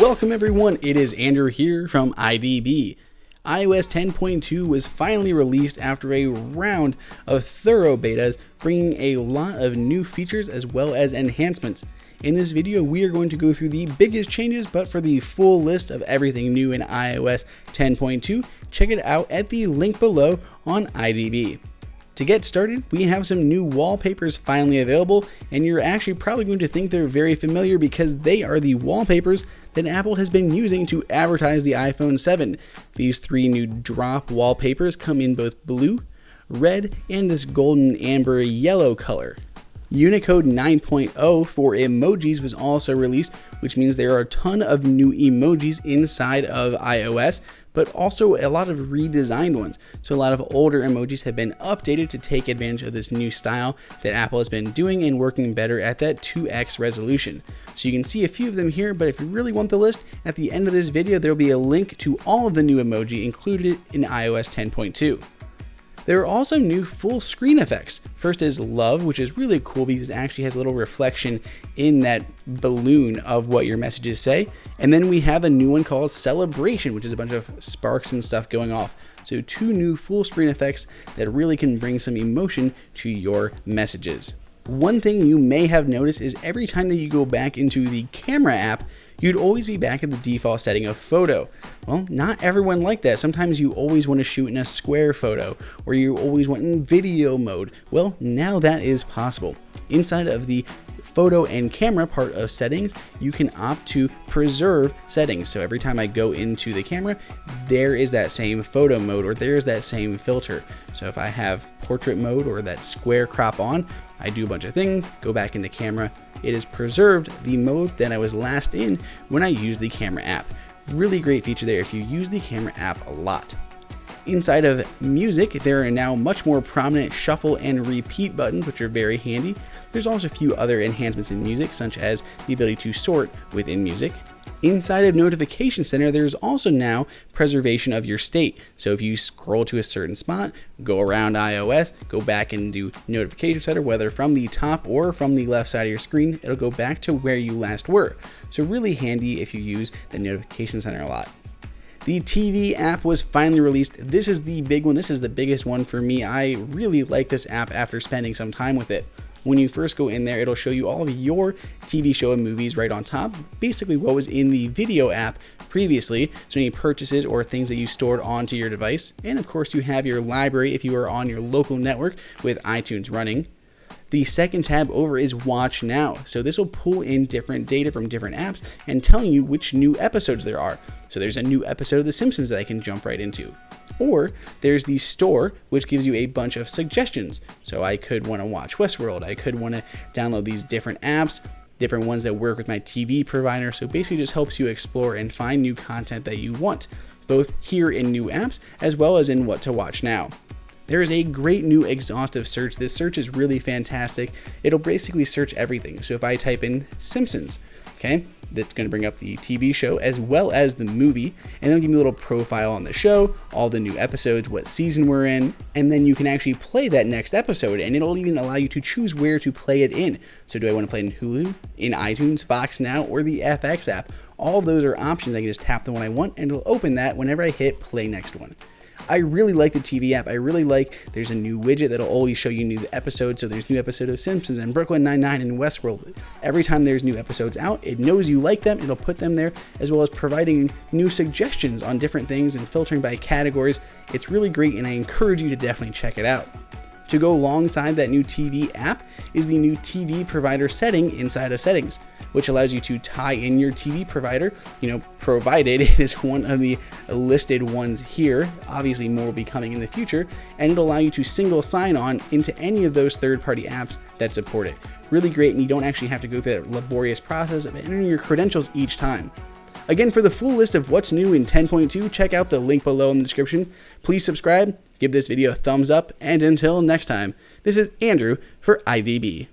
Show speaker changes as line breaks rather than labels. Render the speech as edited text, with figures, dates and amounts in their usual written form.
Welcome everyone, it is Andrew here from IDB. iOS 10.2 was finally released after a round of thorough betas, bringing a lot of new features as well as enhancements. In this video, we are going to go through the biggest changes, but for the full list of everything new in iOS 10.2, check it out at the link below on IDB. To get started, we have some new wallpapers finally available, and you're actually probably going to think they're very familiar because they are the wallpapers that Apple has been using to advertise the iPhone 7. These three new drop wallpapers come in both blue, red, and this golden amber yellow color. Unicode 9.0 for emojis was also released, which means there are a ton of new emojis inside of iOS, but also a lot of redesigned ones. So a lot of older emojis have been updated to take advantage of this new style that Apple has been doing and working better at that 2x resolution. So you can see a few of them here, but if you really want the list, at the end of this video, there'll be a link to all of the new emoji included in iOS 10.2. There are also new full screen effects. First is Love, which is really cool because it actually has a little reflection in that balloon of what your messages say. And then we have a new one called Celebration, which is a bunch of sparks and stuff going off. So two new full screen effects that really can bring some emotion to your messages. One thing you may have noticed is every time that you go back into the camera app, you'd always be back at the default setting of photo. Well, not everyone like that. Sometimes you always want to shoot in a square photo, or you always want in video mode. Well, now that is possible. Inside of the photo and camera part of settings, you can opt to preserve settings. So every time I go into the camera, there is that same photo mode, or there's that same filter. So if I have portrait mode or that square crop on, I do a bunch of things, go back into camera, it has preserved the mode that I was last in when I used the camera app. Really great feature there if you use the camera app a lot. Inside of music, there are now much more prominent shuffle and repeat buttons, which are very handy. There's also a few other enhancements in music, such as the ability to sort within music. Inside of Notification Center, there's also now preservation of your state. So if you scroll to a certain spot, go around iOS, go back and do Notification Center, whether from the top or from the left side of your screen, it'll go back to where you last were. So really handy if you use the Notification Center a lot. The TV app was finally released. This is the big one. This is the biggest one for me. I really like this app after spending some time with it. When you first go in there, it'll show you all of your TV show and movies right on top. Basically what was in the video app previously. So any purchases or things that you stored onto your device. And of course you have your library if you are on your local network with iTunes running. The second tab over is Watch Now. So this will pull in different data from different apps and telling you which new episodes there are. So there's a new episode of The Simpsons that I can jump right into. Or there's the store, which gives you a bunch of suggestions. So I could want to watch Westworld. I could want to download these different apps, different ones that work with my TV provider. So basically just helps you explore and find new content that you want, both here in new apps as well as in what to watch now. There is a great new exhaustive search. This search is really fantastic. It'll basically search everything. So if I type in Simpsons, okay, that's going to bring up the TV show as well as the movie, and it'll give me a little profile on the show, all the new episodes, what season we're in, and then you can actually play that next episode, and it'll even allow you to choose where to play it in. So do I want to play it in Hulu, in iTunes, Fox Now, or the FX app? All of those are options. I can just tap the one I want, and it'll open that whenever I hit play next one. I really like the TV app. I really like there's a new widget that'll always show you new episodes. So there's new episode of Simpsons and Brooklyn Nine-Nine and Westworld. Every time there's new episodes out, it knows you like them. It'll put them there, as well as providing new suggestions on different things and filtering by categories. It's really great, and I encourage you to definitely check it out. To go alongside that new TV app is the new TV provider setting inside of settings, which allows you to tie in your TV provider, provided it is one of the listed ones here. Obviously more will be coming in the future, and it'll allow you to single sign on into any of those third-party apps that support it. Really great, and you don't actually have to go through that laborious process of entering your credentials each time. Again, for the full list of what's new in 10.2, check out the link below in the description. Please subscribe, give this video a thumbs up, and until next time, this is Andrew for IDB.